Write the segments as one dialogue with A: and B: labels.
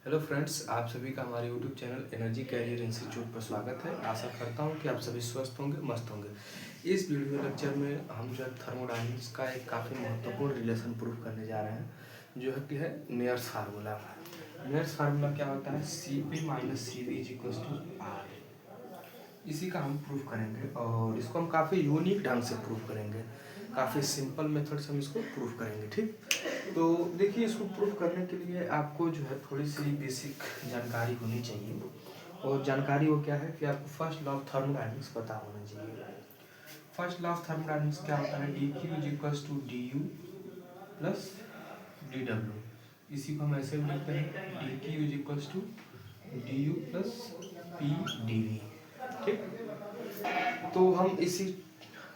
A: Hello friends, आप सभी का हमारे YouTube channel Energy Career Institute पर स्वागत है। आशा करता हूं कि आप सभी स्वस्थ होंगे, मस्त होंगे। इस वीडियो लेक्चर में हम जो है थर्मोडायनेमिक्स का एक काफ़ी महत्वपूर्ण रिलेशन प्रूफ करने जा रहे हैं, जो है कि है मेयर्स फार्मूला। मेयर्स फार्मूला क्या होता है? Cp minus CV is equals to R। इसी का हम प्रूफ करेंगे और इसको हम काफ़ी यूनिक ढंग से प्रूफ करेंगे। काफ़ी सिंपल मेथड से हम इसको प्रूफ करेंगे। ठीक, तो देखिए, इसको प्रूफ करने के लिए आपको जो है थोड़ी सी बेसिक जानकारी होनी चाहिए। और जानकारी वो क्या है कि आपको फर्स्ट लॉ ऑफ थर्मोडायनेमिक्स पता होना चाहिए। फर्स्ट लॉ ऑफ थर्मोडायनेमिक्स क्या होता है? D Q is equals to D U plus D W. इसी को हम ऐसे भी लिखते हैं, D Q is equals to D U plus P D V. ठीक, तो हम इसी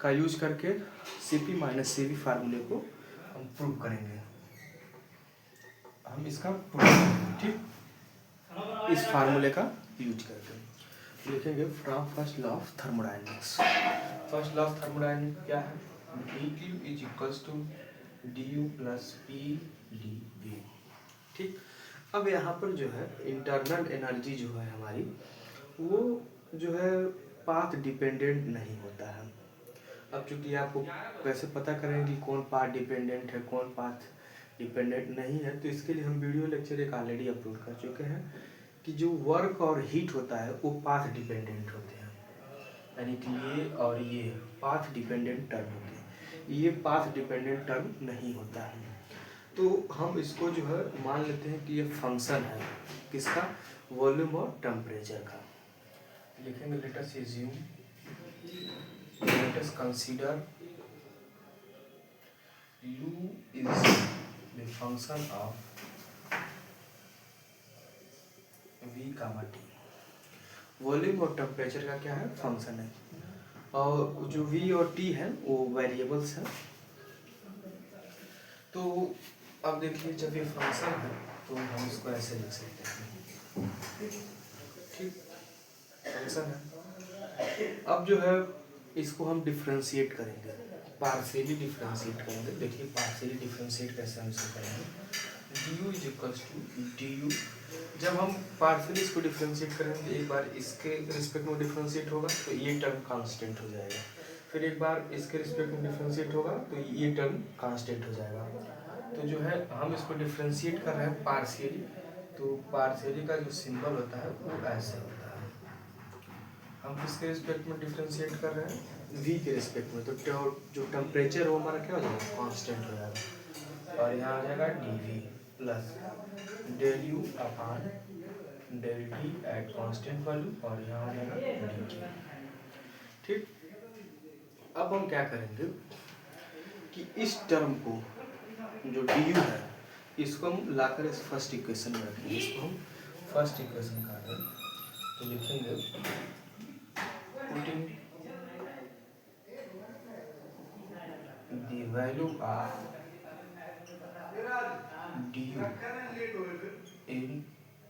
A: का यूज करके Cp माइनस CV फार्मूले को हम प्रूव करेंगे। हम इसका प्रूव करेंगे। ठीक, इस फार्मूले का यूज करके लिखेंगे from first law of thermodynamics. First law of thermodynamics क्या है? D Q is equals to D U plus P D V. ठीक, अब यहाँ पर जो है इंटरनल एनर्जी जो है हमारी, वो जो है पाथ डिपेंडेंट नहीं होता है। अब चूंकि आपको कैसे पता करें कि कौन पाथ डिपेंडेंट है, कौन पाथ डिपेंडेंट नहीं है, तो इसके लिए हम वीडियो लेक्चर एक ऑलरेडी अपलोड कर चुके हैं कि जो वर्क और हीट होता है वो पाथ डिपेंडेंट होते हैं। यानी कि ये और ये पाथ डिपेंडेंट टर्म होते हैं, ये पाथ डिपेंडेंट टर्म नहीं होता है। तो हम इसको जो है मान लेते हैं कि ये फंक्शन है किसका? वॉल्यूम और टेम्परेचर का। लिखेंगे let us assume, let us consider u is the function of v comma t। Volume और टेम्परेचर का क्या है? फंक्शन है। और जो v और t है वो वेरिएबल्स हैं। तो अब देखिए, जब ये फंक्शन है तो हम इसको ऐसे लिख सकते हैं। ठीक, फंक्शन है। अब जो है इसको हम डिफ्रेंशिएट करेंगे, पार्शियली डिफ्रेंशिएट करेंगे। देखिए, पार्शियली डिफ्रेंशिएट कैसे हम इसको करेंगे? D U is equals to D U. जब हम पार्शियली इसको डिफ्रेंशिएट करेंगे, एक बार इसके रिस्पेक्ट में डिफ्रेंशिएट होगा तो ये टर्म कांस्टेंट हो जाएगा, फिर एक बार इसके रिस्पेक्ट में डिफ्रेंशिएट होगा तो ये टर्म कांस्टेंट हो जाएगा। तो जो है हम इसको डिफ्रेंशिएट कर रहे हैं पार्शियली, तो पार्शियली का जो सिंबल होता है वो ऐसे होता है। हम किसके रिस्पेक्ट में डिफ्रेंशिएट कर रहे हैं? v के रिस्पेक्ट में। तो जो टेम्परेचर वो हमारा क्या हो जाएगा? कांस्टेंट हो जाएगा। और यहाँ आ जाएगा dv plus del U upon del T at constant value, और यहाँ आ जाएगा dt। ठीक, अब हम क्या करेंगे कि इस टर्म को, जो du है, इसको हम लाकर इस फर्स्ट इक्वेशन में रखेंगे। इसको हम फर्स्ट इक्वेशन का है तो लिखेंगे putting the value of du in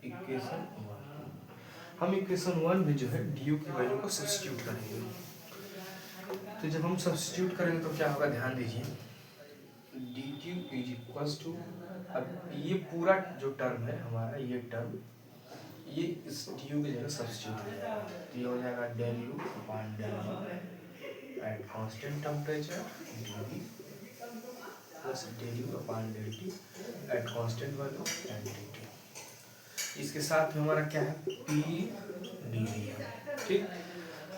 A: equation 1। हम इक्वेशन 1 में जो है du की वैल्यू को सब्स्टिट्यूट करेंगे। तो जब हम सब्स्टिट्यूट करेंगे तो क्या होगा? ध्यान दीजिए, D Q is equals to, अब ये पूरा जो टर्म है हमारा, ये टर्म, ये इस डी यू की जगह सब्स्टिट्यूट हो जाएगा। तो ये हो जाएगा del U upon del U at constant temperature D plus del U upon del T at constant value and D T. इसके साथ में हमारा क्या है? पी डी वी है। ठीक,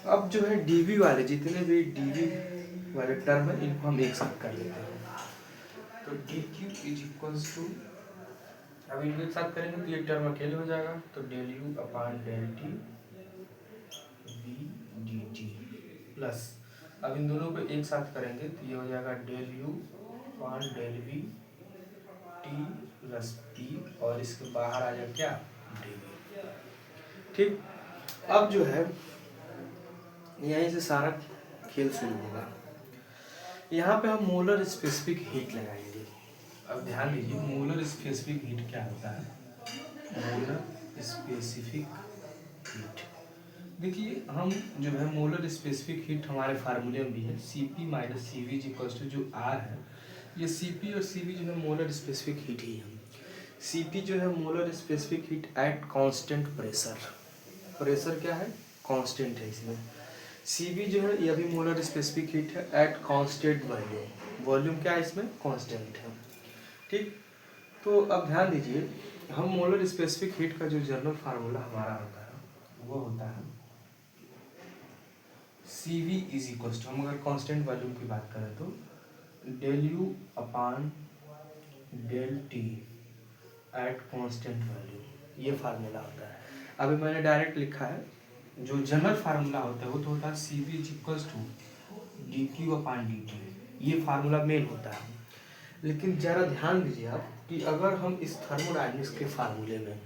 A: अब जो है डीवी वाले जितने भी डीवी वाले टर्म है इनको हम एक साथ कर लेते हैं। तो D Q is equals to, अब इनको एक साथ करेंगे तो ये टर्म अकेले हो जाएगा, तो del U upon del T V D T plus, अब इन दोनों को एक साथ करेंगे तो ये हो जाएगा del U upon del V T plus P, और इसके बाहर आ जाएगा क्या? D V. ठीक, अब जो है यहीं से सारा खेल शुरू होगा। यहाँ पे हम मोलर स्पेसिफिक हीट लगाएंगे। अब ध्यान दीजिए, मोलर स्पेसिफिक हीट क्या होता है? मोलर स्पेसिफिक हीट, देखिए हम जो है मोलर स्पेसिफिक हीट हमारे फार्मूले में भी है, Cp minus CV equals to जो R है, ये Cp और CV जो है मोलर स्पेसिफिक हीट ही है। Cp जो है molar specific heat at constant pressure, pressure क्या है कांस्टेंट है इसमें। Cv जो है यह भी मोलर स्पेसिफिक हीट है एट कांस्टेंट वॉल्यूम, वॉल्यूम क्या है इसमें कांस्टेंट है। ठीक, तो अब ध्यान दीजिए हम मोलर स्पेसिफिक हीट का जो जनरल फार्मूला हमारा होता है वो होता है Cv इज इक्वल टू, हम अगर कांस्टेंट वॉल्यूम की बात करें तो del U upon del T at constant volume, ये फार्मूला होता है। अभी मैंने डायरेक्ट लिखा है, जो जनरल फार्मूला होता है वो तो होता है Cv is equal to D Q upon D T, ये फार्मूला मेन होता है। लेकिन ज़रा ध्यान दीजिए आप कि अगर हम इस थर्मोडायनेमिक्स के फार्मूले में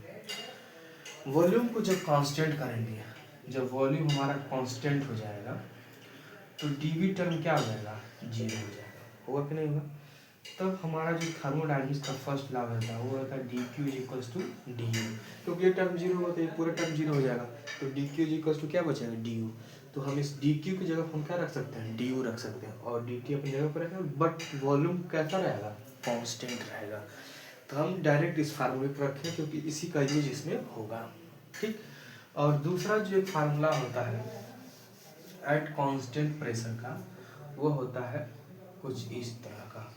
A: वॉल्यूम को जब कांस्टेंट करेंगे, जब वॉल्यूम हमारा कांस्टेंट हो जाएगा तो डीवी टर्म क्या हो जाएगा, जीरो हो जाएगा, होगा कि नहीं होगा। तब हमारा जो थर्मोडायनेमिक्स का फर्स्ट लॉ रहता है वो रहता है D Q is equals to D U, क्योंकि ये टर्म जीरो होता है, ये पूरा टर्म जीरो हो जाएगा, तो D Q is equals to क्या बचेगा डी यू। तो हम इस डी क्यू की जगह हम क्या रख सकते हैं, डी यू रख सकते हैं, और डी टी अपनी जगह पर रहेगा, बट वॉल्यूम कैसा रहेगा, कॉन्स्टेंट रहेगा। तो हम डायरेक्ट इस फार्मूले पर रखें क्योंकि इसी का यूज इसमें होगा। ठीक, और दूसरा जो एक फार्मूला होता है एट कांस्टेंट प्रेशर का, वो होता है कुछ इस तरह का।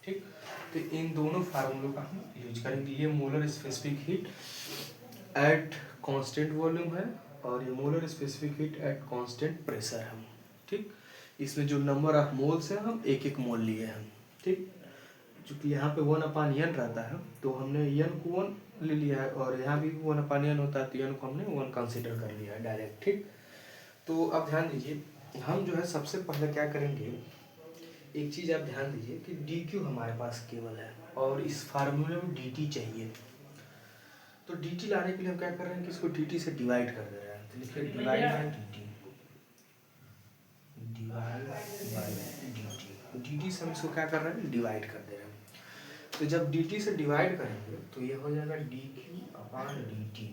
A: ठीक, तो इन दोनों फार्मूलों का हम यूज करेंगे। ये molar specific heat at constant volume है और ये molar specific heat at constant pressure है। ठीक, इसमें जो नंबर ऑफ मोल्स है हम एक एक मोल लिए हैं। ठीक, चूँकि यहाँ पे 1/n रहता है तो हमने n को 1 ले लिया है, और यहाँ भी 1/n होता है तो n को हमने 1 कंसिडर कर लिया है डायरेक्ट। ठीक, तो अब ध्यान दीजिए हम जो है सबसे पहले क्या करेंगे, एक चीज़ आप ध्यान दीजिए कि डी क्यू हमारे पास केवल है और इस फार्मूले में डी टी चाहिए। तो डी टी लाने के लिए हम क्या कर रहे हैं कि इसको डी टी से डिवाइड कर दे रहे हैं। तो लिखिए divide by D T, divide by D T, D T से हम इसको क्या कर रहे हैं, डिवाइड कर दे रहे हैं। तो जब डी टी से डिवाइड करेंगे तो ये हो जाएगा D Q upon D T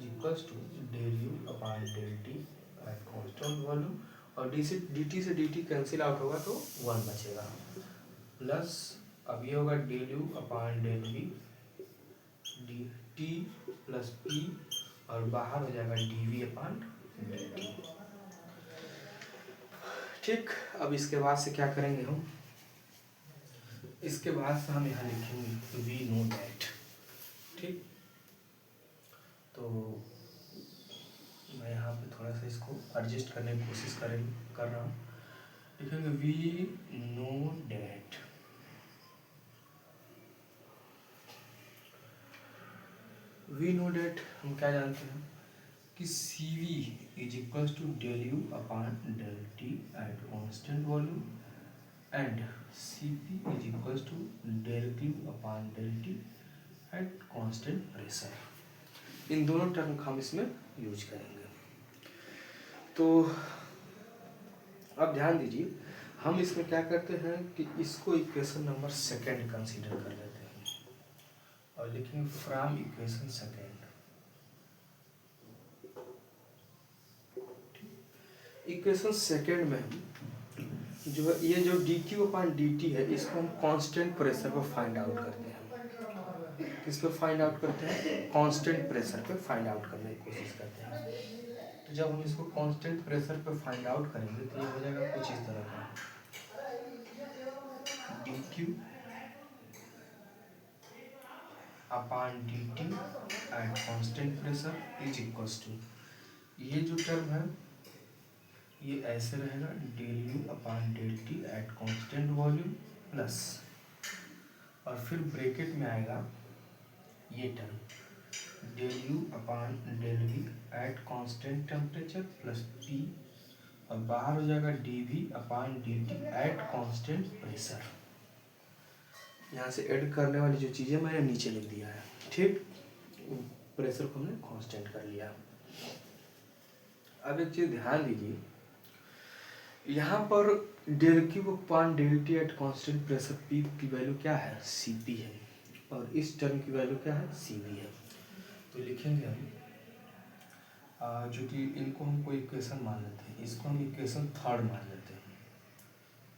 A: equals to del U upon del T at constant volume, और डी टी कैंसिल आउट होगा तो 1 बचेगा, प्लस अब ये होगा del U upon del V D T plus P, और बाहर हो जाएगा D V upon D T. ठीक, अब इसके बाद से क्या करेंगे हम, इसके बाद से हम यहाँ लिखेंगे वी नो दैट। ठीक, तो मैं यहाँ पे थोड़ा सा इसको एडजस्ट करने की कोशिश कर रहा हूँ। लिखेंगे we know that, we know that हम क्या जानते हैं कि C V is equals to del U upon del T at constant volume and C P is equals to del Q upon del T at constant pressure. इन दोनों term का हम इसमें यूज करेंगे। तो अब ध्यान दीजिए हम इसमें क्या करते हैं कि इसको इक्वेशन नंबर सेकेंड कंसीडर कर लेते हैं और लिखेंगे from equation second. Equation second में जो है ये जो D Q upon D T है इसको हम कांस्टेंट प्रेशर पर फाइंड आउट करते हैं। किस पे फाइंड आउट करते हैं, कांस्टेंट प्रेशर पे फाइंड आउट करने की कोशिश करते हैं। तो जब हम इसको कांस्टेंट प्रेशर पे फाइंड आउट करेंगे तो ये हो जाएगा कुछ इस तरह का, D Q upon D T at constant pressure is equals to, ये जो टर्म है ये ऐसे रहेगा del U upon del T at constant volume plus, और फिर ब्रैकेट में आएगा ये term del U upon del V at constant temperature plus P, और बाहर हो जाएगा D V upon D T at constant pressure. यहाँ से ऐड करने वाली जो चीज़ें मैंने नीचे लिख दिया है। ठीक, प्रेशर को हमने कांस्टेंट कर लिया। अब एक चीज़ ध्यान दीजिए, यहाँ पर del Q upon del T at constant pressure P की वैल्यू क्या है, सी पी है, और इस टर्म की वैल्यू क्या है, सी वी है। तो लिखेंगे हम जो कि इनको हम कोई इक्वेशन मान लेते हैं, इसको हम इक्वेशन थर्ड मान लेते हैं,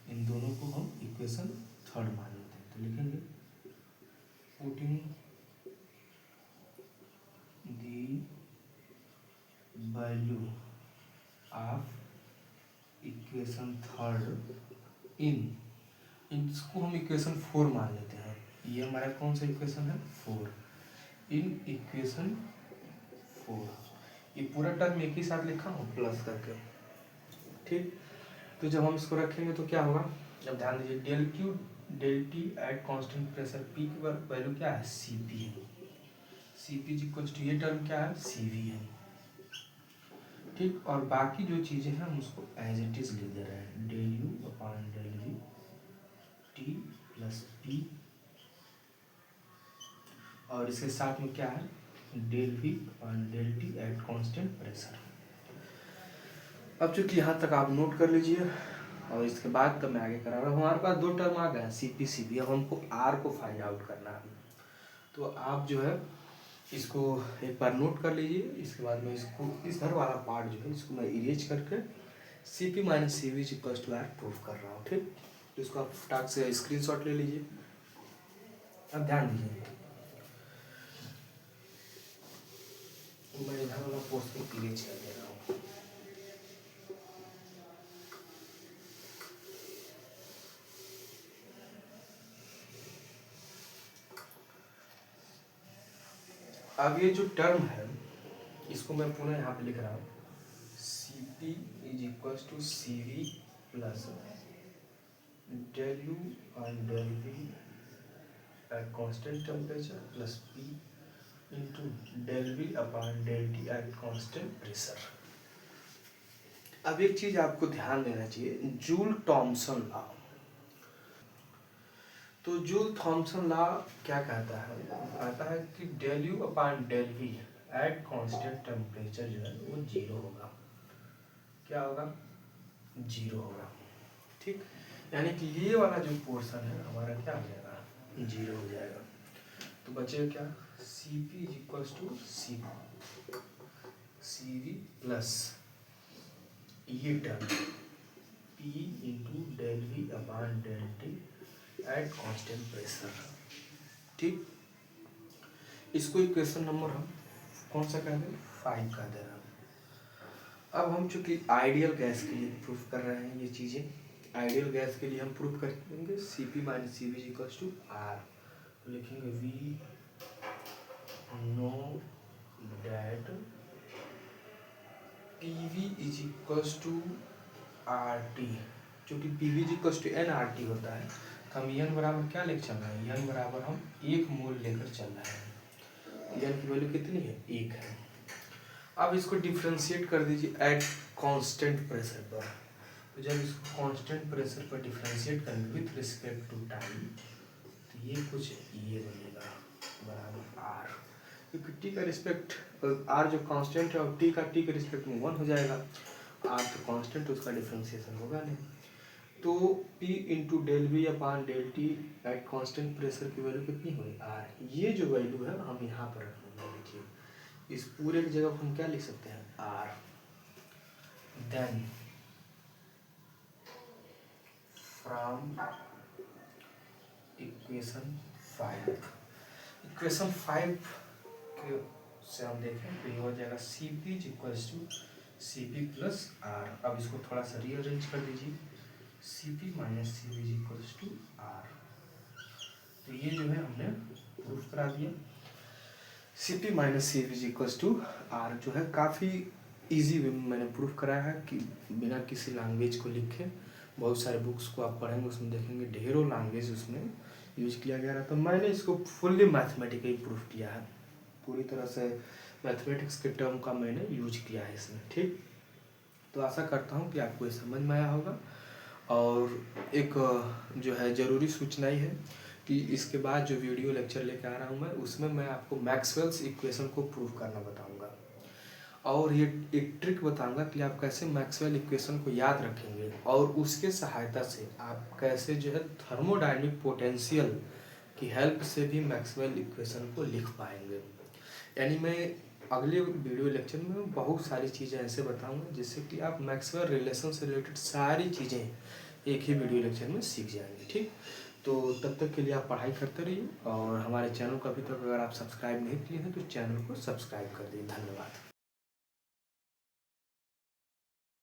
A: इन दोनों को हम इक्वेशन थर्ड मान लेते हैं। तो लिखेंगे putting the value of equation third in, इसको हम इक्वेशन 4 मान लेते हैं। ये हमारा कौन सा इक्वेशन है? 4। इन इक्वेशन 4, ये पूरा टर्म एक ही साथ लिखा हूँ प्लस करके, ठीक। तो जब हम इसको रखेंगे तो क्या होगा, अब ध्यान दीजिए, del Q del T at constant pressure, P की वैल्यू क्या है? सी पी है। सी पी इक्वल टू ये टर्म क्या है? सी वी है, ठीक। और बाकी जो चीज़ें हैं हम उसको एज इट इज लिख दे रहे हैं, del U upon del V T plus P, और इसके साथ में क्या है? Del V upon del T at constant pressure. अब चूंकि यहाँ तक आप नोट कर लीजिए, और इसके बाद तो मैं आगे करा रहा हूँ। हमारे पास दो टर्म आ गए, सी पी सी बी। अब हमको आर को फाइंड आउट करना है, तो आप जो है इसको एक बार नोट कर लीजिए। इसके बाद मैं इसको इधर वाला पार्ट जो है इसको मैं इरेज करके C P minus C V equal to R proof कर रहा हूँ, ठीक। तो इसको आप फटाक से स्क्रीनशॉट ले लीजिए। अब ध्यान दीजिए, तो मैं इधर वाला पोर्शन इरेज कर दे रहा हूँ। अब ये जो टर्म है इसको मैं पुनः यहाँ पे लिख रहा हूँ, C P is equal to C V plus del U और del V at constant temperature plus P into del V upon del T at constant pressure. अब एक चीज आपको ध्यान देना चाहिए, जूल थॉमसन लॉ। तो जूल थॉमसन लॉ क्या कहता है? कहता है कि del U upon del V at constant temperature जो है वो जीरो होगा। क्या होगा? जीरो होगा, ठीक। यानी कि ये वाला जो पोर्शन है हमारा क्या हो जाएगा? जीरो हो जाएगा। तो बचेगा क्या? C P is equal to C V plus ये term P into del V upon del T at constant pressure, ठीक। इसको इक्वेशन नंबर हम कौन सा कह दें? 5 कह दे रहे हैं। अब हम चूंकि आइडियल गैस के लिए प्रूफ कर रहे हैं ये चीज़ें, आइडियल गैस के लिए हम प्रूफ कर देंगे C P minus C V equal to R. तो लिखेंगे we know that P V is equal to R T. चूँकि P V is equal to N R T होता है, तो हम एन बराबर क्या लेकर चल रहे हैं? एन बराबर हम 1 मोल लेकर चल रहे हैं। एन की वैल्यू कितनी है? 1 है। अब इसको डिफ्रेंशिएट कर दीजिए एट कांस्टेंट प्रेशर पर। तो जब इसको कांस्टेंट प्रेशर पर डिफ्रेंशिएट करेंगे विथ रिस्पेक्ट टू टाइम, तो ये कुछ ये बनेगा बराबर आर, क्योंकि टी का रिस्पेक्ट आर जो कांस्टेंट है और टी के रिस्पेक्ट में 1 हो जाएगा। आर तो कांस्टेंट, उसका डिफ्रेंशिएशन होगा नहीं। तो P into del V upon del T at constant pressure की वैल्यू कितनी हुई? आर। ये जो वैल्यू है हम यहाँ पर रखेंगे, देखिए इस पूरे की जगह हम क्या लिख सकते हैं? आर। देन फ्रॉम इक्वेशन 5 के से हम देखें तो ये हो जाएगा C P equal to C P plus R. अब इसको थोड़ा सा रीअरेंज कर दीजिए, C P minus C V equal to R. तो ये जो है हमने प्रूफ करा दिया, C P minus C V equal to R जो है काफ़ी इजी वे में मैंने प्रूफ कराया है कि बिना किसी लैंग्वेज को लिखे। बहुत सारे बुक्स को आप पढ़ेंगे उसमें देखेंगे ढेरों लैंग्वेज उसमें यूज किया गया रहता है। मैंने इसको फुल्ली मैथमेटिकली प्रूफ किया है, पूरी तरह से मैथमेटिक्स के टर्म का मैंने यूज किया है इसमें, ठीक। तो आशा करता हूँ कि आपको ये समझ में आया होगा। और एक जो है ज़रूरी सूचना ही है कि इसके बाद जो वीडियो लेक्चर लेके आ रहा हूँ मैं, उसमें मैं आपको मैक्सवेल्स इक्वेशन को प्रूफ करना बताऊँगा, और ये एक ट्रिक बताऊंगा कि आप कैसे मैक्सवेल इक्वेशन को याद रखेंगे और उसके सहायता से आप कैसे जो है थर्मोडायनेमिक पोटेंशियल की हेल्प से भी मैक्सवेल इक्वेशन को लिख पाएंगे। यानी मैं अगले वीडियो लेक्चर में बहुत सारी चीज़ें ऐसे बताऊंगा जिससे कि आप मैक्सवेल रिलेशन से रिलेटेड सारी चीज़ें एक ही वीडियो लेक्चर में सीख जाएंगे, ठीक। तो तब तक के लिए आप पढ़ाई करते रहिए और हमारे चैनल को अभी तक अगर आप सब्सक्राइब नहीं किए हैं तो चैनल को सब्सक्राइब कर दिए। धन्यवाद।